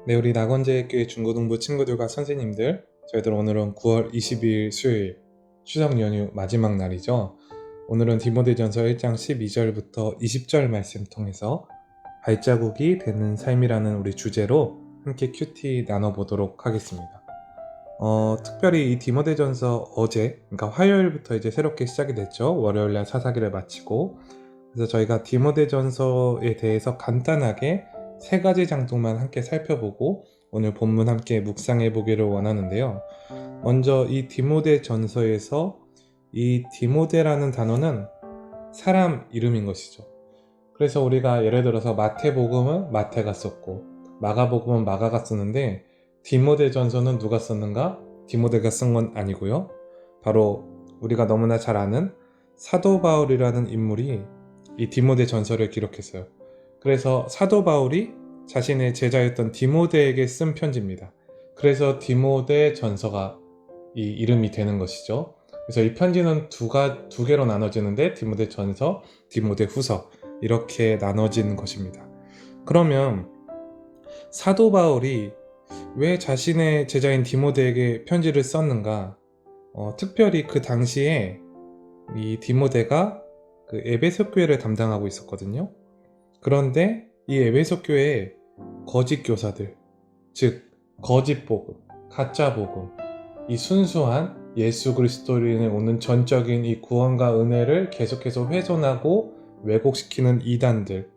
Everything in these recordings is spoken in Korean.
네, 우리 낙원제일교회 중고등부 친구들과 선생님들, 저희들 오늘은 9월 22일 수요일 추석 연휴 마지막 날이죠. 오늘은 디모데전서 1장 12절부터 20절 말씀 통해서 발자국이 되는 삶이라는 우리 주제로 함께 큐티 나눠보도록 하겠습니다. 특별히 이 디모데전서 어제, 그러니까 화요일부터 이제 새롭게 시작이 됐죠. 월요일날 사사기를 마치고, 그래서 저희가 디모데전서에 대해서 간단하게 세 가지 장독만 함께 살펴보고 오늘 본문 함께 묵상해 보기를 원하는데요. 먼저 이 디모데전서에서 이 디모데라는 단어는 사람 이름인 것이죠. 그래서 우리가 예를 들어서 마태복음은 마태가 썼고 마가복음은 마가가 썼는데 디모데전서는 누가 썼는가? 디모데가 쓴 건 아니고요. 바로 우리가 너무나 잘 아는 사도 바울이라는 인물이 이 디모데전서를 기록했어요. 그래서 사도 바울이 자신의 제자였던 디모데에게 쓴 편지입니다. 그래서 디모데전서가 이 이름이 되는 것이죠. 그래서 이 편지는 두 개로 나눠지는데 디모데전서, 디모데후서 이렇게 나눠진 것입니다. 그러면 사도 바울이 왜 자신의 제자인 디모데에게 편지를 썼는가? 특별히 그 당시에 이 디모데가 그 에베소 교회를 담당하고 있었거든요. 그런데 이 에베소 교회에 거짓 교사들, 즉 거짓 복음, 가짜 복음, 이 순수한 예수 그리스도로 인해 오는 전적인 이 구원과 은혜를 계속해서 훼손하고 왜곡시키는 이단들,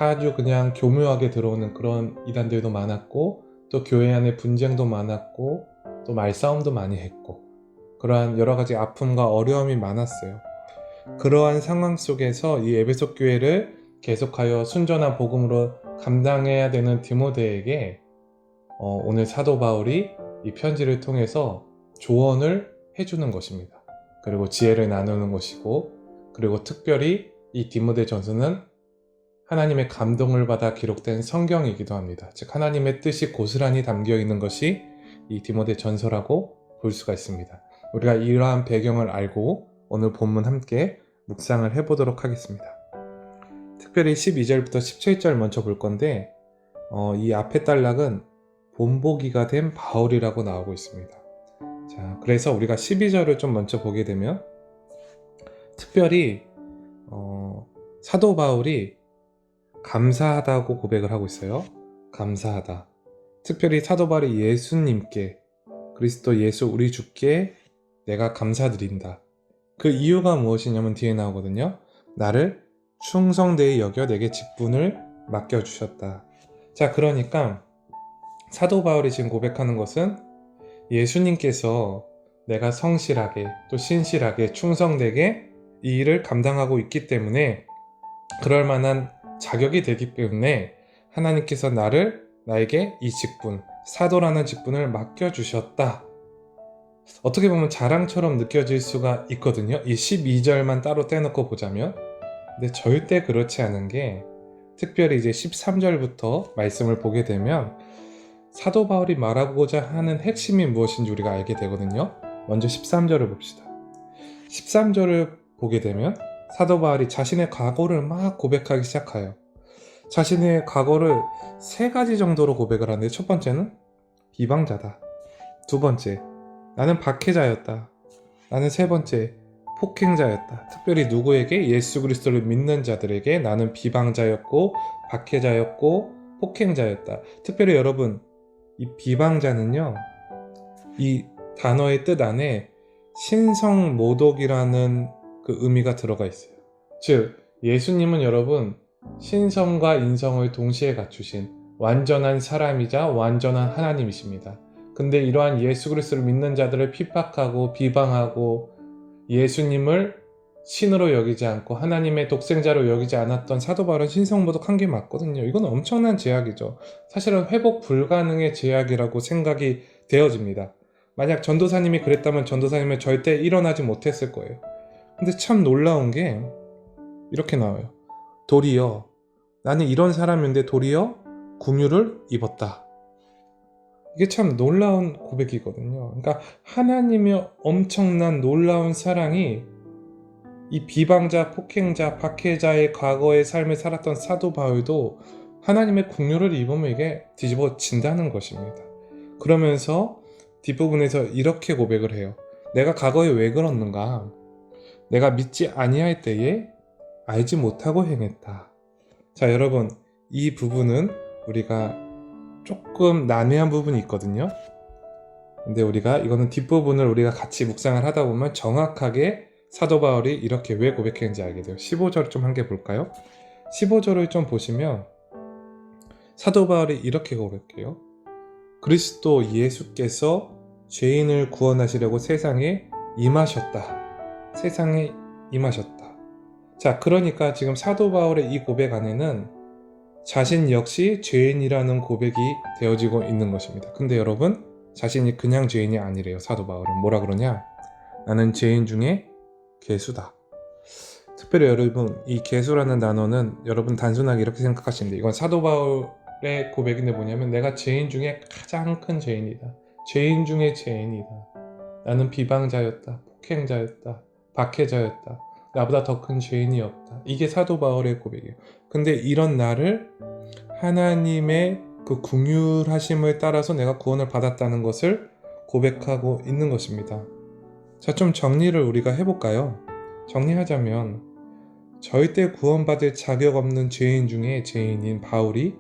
아주 그냥 교묘하게 들어오는 그런 이단들도 많았고, 또 교회 안에 분쟁도 많았고, 또 말싸움도 많이 했고, 그러한 여러 가지 아픔과 어려움이 많았어요. 그러한 상황 속에서 이 에베소 교회를 계속하여 순전한 복음으로 감당해야 되는 디모데에게 오늘 사도 바울이 이 편지를 통해서 조언을 해주는 것입니다. 그리고 지혜를 나누는 것이고, 그리고 특별히 이 디모데전서는 하나님의 감동을 받아 기록된 성경이기도 합니다. 즉 하나님의 뜻이 고스란히 담겨 있는 것이 이 디모데전서라고 볼 수가 있습니다. 우리가 이러한 배경을 알고 오늘 본문 함께 묵상을 해보도록 하겠습니다. 특별히 12절부터 17절 먼저 볼 건데 이 앞에 단락은 본보기가 된 바울이라고 나오고 있습니다. 자, 그래서 우리가 12절을 좀 먼저 보게 되면 특별히 사도 바울이 감사하다고 고백을 하고 있어요. 감사하다. 특별히 사도 바울이 예수님께, 그리스도 예수 우리 주께 내가 감사드린다. 그 이유가 무엇이냐면 뒤에 나오거든요. 나를 충성되이 여겨 내게 직분을 맡겨주셨다. 자, 그러니까 사도 바울이 지금 고백하는 것은 예수님께서 내가 성실하게 또 신실하게 충성되게 이 일을 감당하고 있기 때문에 그럴 만한 자격이 되기 때문에 하나님께서 나에게 이 직분, 사도라는 직분을 맡겨주셨다. 어떻게 보면 자랑처럼 느껴질 수가 있거든요. 이 12절만 따로 떼놓고 보자면. 근데 절대 그렇지 않은 게 특별히 이제 13절부터 말씀을 보게 되면 사도 바울이 말하고자 하는 핵심이 무엇인지 우리가 알게 되거든요. 먼저 13절을 봅시다. 13절을 보게 되면 사도 바울이 자신의 과거를 막 고백하기 시작해요. 자신의 과거를 세 가지 정도로 고백을 하는데 첫 번째는 비방자다. 두 번째, 나는 박해자였다. 나는 세 번째, 폭행자였다. 특별히 누구에게? 예수 그리스도를 믿는 자들에게 나는 비방자였고 박해자였고 폭행자였다. 특별히 여러분, 이 비방자는요, 이 단어의 뜻 안에 신성모독이라는 그 의미가 들어가 있어요. 즉 예수님은 여러분 신성과 인성을 동시에 갖추신 완전한 사람이자 완전한 하나님이십니다. 근데 이러한 예수 그리스도를 믿는 자들을 핍박하고 비방하고 예수님을 신으로 여기지 않고 하나님의 독생자로 여기지 않았던 사도 바울은 신성모독한 게 맞거든요. 이건 엄청난 제약이죠. 사실은 회복 불가능의 제약이라고 생각이 되어집니다. 만약 전도사님이 그랬다면 전도사님은 절대 일어나지 못했을 거예요. 근데 참 놀라운 게 이렇게 나와요. 도리어 나는 이런 사람인데 도리어 긍휼을 입었다. 이게 참 놀라운 고백이거든요. 그러니까 하나님의 엄청난 놀라운 사랑이 이 비방자, 폭행자, 박해자의 과거의 삶을 살았던 사도 바울도 하나님의 긍휼을 입으면 이게 뒤집어진다는 것입니다. 그러면서 뒷부분에서 이렇게 고백을 해요. 내가 과거에 왜 그랬는가? 내가 믿지 아니할 때에 알지 못하고 행했다. 자, 여러분, 이 부분은 우리가 조금 난해한 부분이 있거든요. 근데 우리가 이거는 뒷부분을 우리가 같이 묵상을 하다 보면 정확하게 사도 바울이 이렇게 왜 고백했는지 알게 돼요. 15절을 좀 함께 볼까요? 15절을 좀 보시면 사도 바울이 이렇게 고백해요. 그리스도 예수께서 죄인을 구원하시려고 세상에 임하셨다. 세상에 임하셨다. 자, 그러니까 지금 사도 바울의 이 고백 안에는 자신 역시 죄인이라는 고백이 되어지고 있는 것입니다. 근데 여러분, 자신이 그냥 죄인이 아니래요. 사도 바울은 뭐라 그러냐? 나는 죄인 중에 괴수다. 특별히 여러분, 이 괴수라는 단어는 여러분 단순하게 이렇게 생각하시면 돼요. 이건 사도 바울의 고백인데 뭐냐면 내가 죄인 중에 가장 큰 죄인이다. 죄인 중에 죄인이다. 나는 비방자였다. 폭행자였다. 박해자였다. 나보다 더 큰 죄인이 없다. 이게 사도 바울의 고백이에요. 근데 이런 나를 하나님의 그 긍휼하심을 따라서 내가 구원을 받았다는 것을 고백하고 있는 것입니다. 자, 좀 정리를 우리가 해볼까요? 정리하자면 절대 구원받을 자격 없는 죄인 중에 죄인인 바울이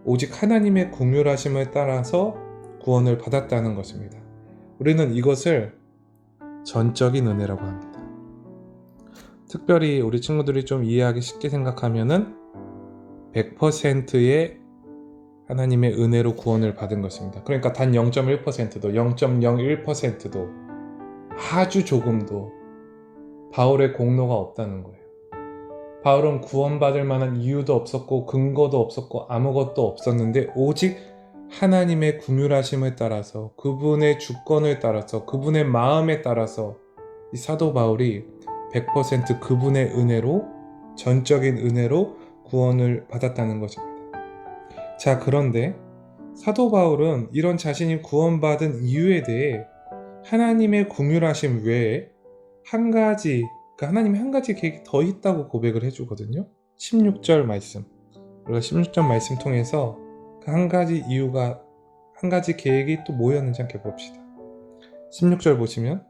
오직 하나님의 긍휼하심을 따라서 구원을 받았다는 것입니다. 우리는 이것을 전적인 은혜라고 합니다. 특별히 우리 친구들이 좀 이해하기 쉽게 생각하면은 100%의 하나님의 은혜로 구원을 받은 것입니다. 그러니까 단 0.1%도 0.01%도 아주 조금도 바울의 공로가 없다는 거예요. 바울은 구원받을 만한 이유도 없었고 근거도 없었고 아무것도 없었는데 오직 하나님의 긍휼하심을 따라서 그분의 주권을 따라서 그분의 마음에 따라서 이 사도 바울이 100% 그분의 은혜로 전적인 은혜로 구원을 받았다는 것입니다. 자, 그런데 사도 바울은 이런 자신이 구원받은 이유에 대해 하나님의 긍휼하심 외에 한 가지, 하나님의 한 가지 계획이 더 있다고 고백을 해주거든요. 16절 말씀, 우리가 16절 말씀 통해서 그 한 가지 이유가, 한 가지 계획이 또 뭐였는지 함께 봅시다. 16절 보시면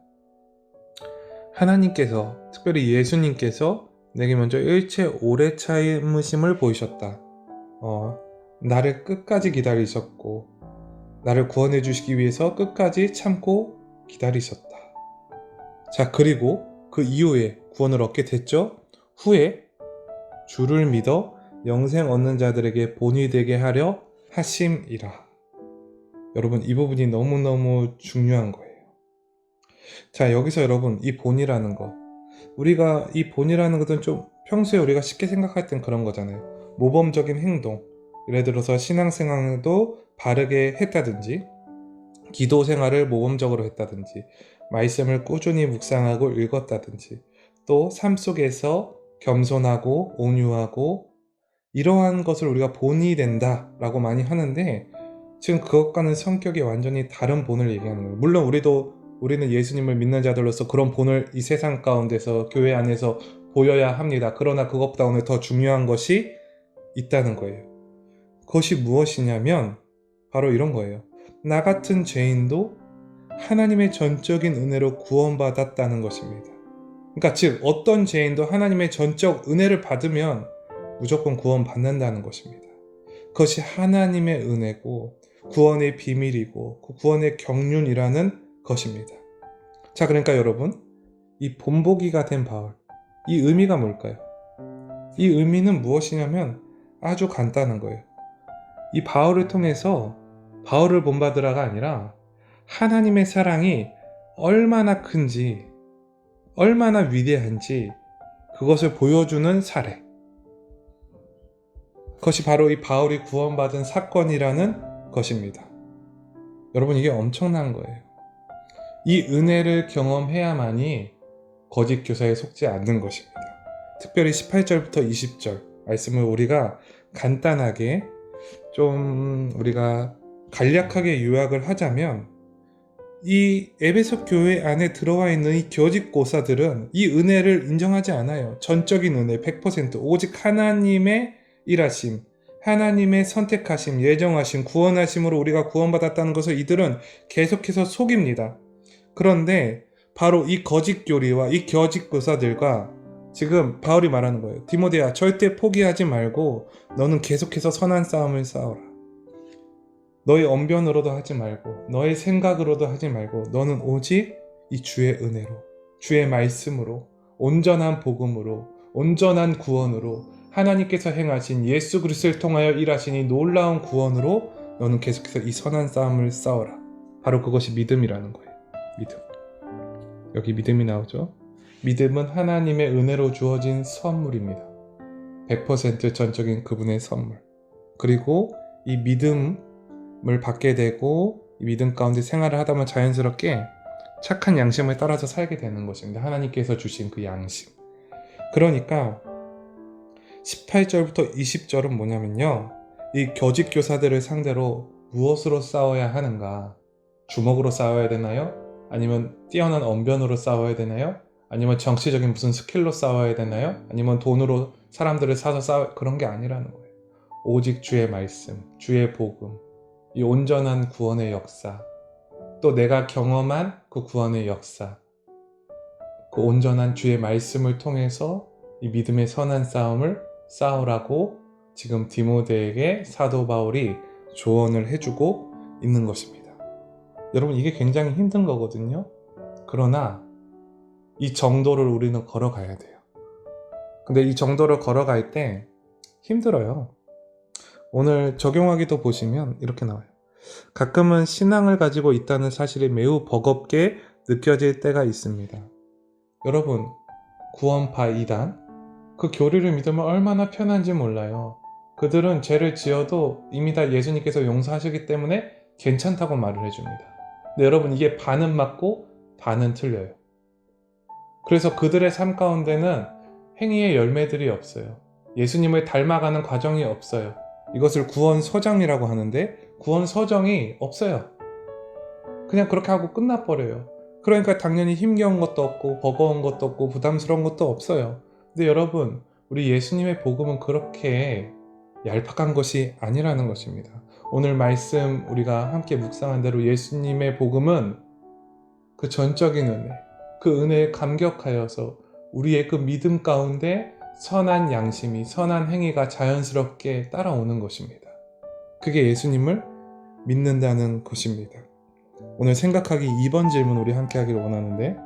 하나님께서, 특별히 예수님께서 내게 먼저 일체 오래 참으심을 보이셨다. 나를 끝까지 기다리셨고 나를 구원해 주시기 위해서 끝까지 참고 기다리셨다. 자, 그리고 그 이후에 구원을 얻게 됐죠. 후에 주를 믿어 영생 얻는 자들에게 본이 되게 하려 하심이라. 여러분, 이 부분이 너무너무 중요한 거예요. 자, 여기서 여러분, 이 본이라는 거, 우리가 이 본이라는 것은 좀 평소에 우리가 쉽게 생각할 땐 그런 거잖아요. 모범적인 행동, 예를 들어서 신앙생활도 바르게 했다든지 기도 생활을 모범적으로 했다든지 말씀을 꾸준히 묵상하고 읽었다든지 또 삶 속에서 겸손하고 온유하고 이러한 것을 우리가 본이 된다라고 많이 하는데 지금 그것과는 성격이 완전히 다른 본을 얘기하는 거예요. 물론 우리는 예수님을 믿는 자들로서 그런 본을 이 세상 가운데서 교회 안에서 보여야 합니다. 그러나 그것보다 오늘 더 중요한 것이 있다는 거예요. 그것이 무엇이냐면 바로 이런 거예요. 나 같은 죄인도 하나님의 전적인 은혜로 구원받았다는 것입니다. 그러니까 즉 어떤 죄인도 하나님의 전적 은혜를 받으면 무조건 구원받는다는 것입니다. 그것이 하나님의 은혜고 구원의 비밀이고 그 구원의 경륜이라는 것입니다. 자, 그러니까 여러분, 이 본보기가 된 바울, 이 의미가 뭘까요? 이 의미는 무엇이냐면 아주 간단한 거예요. 이 바울을 통해서 바울을 본받으라가 아니라 하나님의 사랑이 얼마나 큰지, 얼마나 위대한지 그것을 보여주는 사례. 그것이 바로 이 바울이 구원받은 사건이라는 것입니다. 여러분, 이게 엄청난 거예요. 이 은혜를 경험해야만이 거짓 교사에 속지 않는 것입니다. 특별히 18절부터 20절 말씀을 우리가 간단하게 좀 우리가 간략하게 요약을 하자면 이 에베소 교회 안에 들어와 있는 이 거짓 교사들은 이 은혜를 인정하지 않아요. 전적인 은혜 100%, 오직 하나님의 일하심, 하나님의 선택하심, 예정하심, 구원하심으로 우리가 구원받았다는 것을 이들은 계속해서 속입니다. 그런데 바로 이 거짓 교리와 이 거짓 교사들과 지금 바울이 말하는 거예요. 디모데야, 절대 포기하지 말고 너는 계속해서 선한 싸움을 싸워라. 너의 언변으로도 하지 말고 너의 생각으로도 하지 말고 너는 오직 이 주의 은혜로, 주의 말씀으로, 온전한 복음으로, 온전한 구원으로, 하나님께서 행하신 예수 그리스도를 통하여 일하신 이 놀라운 구원으로 너는 계속해서 이 선한 싸움을 싸워라. 바로 그것이 믿음이라는 거예요. 믿음. 여기 믿음이 나오죠. 믿음은 하나님의 은혜로 주어진 선물입니다. 100% 전적인 그분의 선물. 그리고 이 믿음을 받게 되고 이 믿음 가운데 생활을 하다 보면 자연스럽게 착한 양심을 따라서 살게 되는 것입니다. 하나님께서 주신 그 양심. 그러니까 18절부터 20절은 뭐냐면요. 이 거짓 교사들을 상대로 무엇으로 싸워야 하는가? 주먹으로 싸워야 되나요? 아니면 뛰어난 언변으로 싸워야 되나요? 아니면 정치적인 무슨 스킬로 싸워야 되나요? 아니면 돈으로 사람들을 사서 그런 게 아니라는 거예요. 오직 주의 말씀, 주의 복음, 이 온전한 구원의 역사, 또 내가 경험한 그 구원의 역사, 그 온전한 주의 말씀을 통해서 이 믿음의 선한 싸움을 싸우라고 지금 디모데에게 사도 바울이 조언을 해주고 있는 것입니다. 여러분, 이게 굉장히 힘든 거거든요. 그러나 이 정도를 우리는 걸어가야 돼요. 근데 이 정도를 걸어갈 때 힘들어요. 오늘 적용하기도 보시면 이렇게 나와요. 가끔은 신앙을 가지고 있다는 사실이 매우 버겁게 느껴질 때가 있습니다. 여러분, 구원파 이단, 그 교리를 믿으면 얼마나 편한지 몰라요. 그들은 죄를 지어도 이미 다 예수님께서 용서하시기 때문에 괜찮다고 말을 해줍니다. 근데 여러분, 이게 반은 맞고 반은 틀려요. 그래서 그들의 삶 가운데는 행위의 열매들이 없어요. 예수님을 닮아가는 과정이 없어요. 이것을 구원서정이라고 하는데 구원서정이 없어요. 그냥 그렇게 하고 끝나버려요. 그러니까 당연히 힘겨운 것도 없고 버거운 것도 없고 부담스러운 것도 없어요. 근데 여러분, 우리 예수님의 복음은 그렇게 얄팍한 것이 아니라는 것입니다. 오늘 말씀 우리가 함께 묵상한 대로 예수님의 복음은 그 전적인 은혜, 그 은혜에 감격하여서 우리의 그 믿음 가운데 선한 양심이, 선한 행위가 자연스럽게 따라오는 것입니다. 그게 예수님을 믿는다는 것입니다. 오늘 생각하기 2번 질문 우리 함께 하기를 원하는데,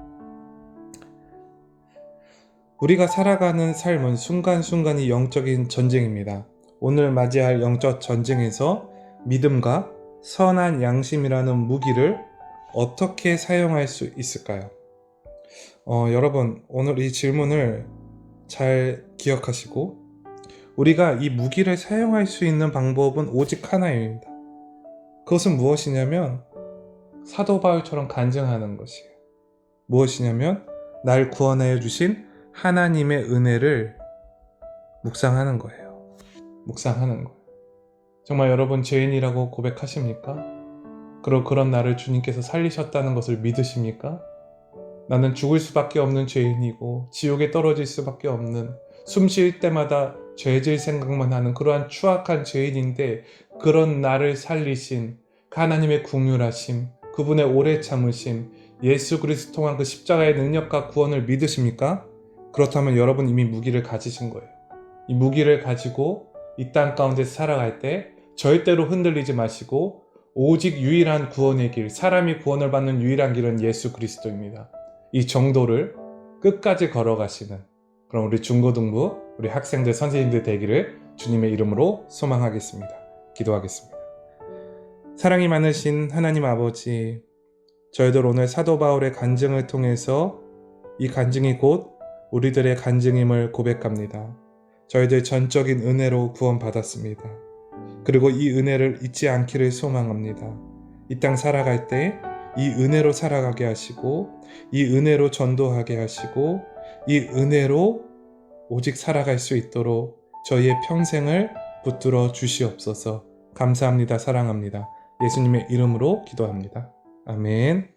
우리가 살아가는 삶은 순간순간이 영적인 전쟁입니다. 오늘 맞이할 영적 전쟁에서 믿음과 선한 양심이라는 무기를 어떻게 사용할 수 있을까요? 여러분, 오늘 이 질문을 잘 기억하시고 우리가 이 무기를 사용할 수 있는 방법은 오직 하나입니다. 그것은 무엇이냐면 사도 바울처럼 간증하는 것이에요. 무엇이냐면 날 구원하여 주신 하나님의 은혜를 묵상하는 거예요. 묵상하는 거예요. 정말 여러분 죄인이라고 고백하십니까? 그리고 그런 나를 주님께서 살리셨다는 것을 믿으십니까? 나는 죽을 수밖에 없는 죄인이고 지옥에 떨어질 수밖에 없는, 숨 쉴 때마다 죄질 생각만 하는 그러한 추악한 죄인인데 그런 나를 살리신 하나님의 긍휼하심, 그분의 오래 참으심, 예수 그리스도 통한 그 십자가의 능력과 구원을 믿으십니까? 그렇다면 여러분 이미 무기를 가지신 거예요. 이 무기를 가지고 이 땅 가운데서 살아갈 때 절대로 흔들리지 마시고 오직 유일한 구원의 길, 사람이 구원을 받는 유일한 길은 예수 그리스도입니다. 이 정도를 끝까지 걸어가시는 그럼 우리 중고등부, 우리 학생들, 선생님들 되기를 주님의 이름으로 소망하겠습니다. 기도하겠습니다. 사랑이 많으신 하나님 아버지, 저희들 오늘 사도 바울의 간증을 통해서 이 간증이 곧 우리들의 간증임을 고백합니다. 저희들 전적인 은혜로 구원받았습니다. 그리고 이 은혜를 잊지 않기를 소망합니다. 이 땅 살아갈 때 이 은혜로 살아가게 하시고 이 은혜로 전도하게 하시고 이 은혜로 오직 살아갈 수 있도록 저희의 평생을 붙들어 주시옵소서. 감사합니다. 사랑합니다. 예수님의 이름으로 기도합니다. 아멘.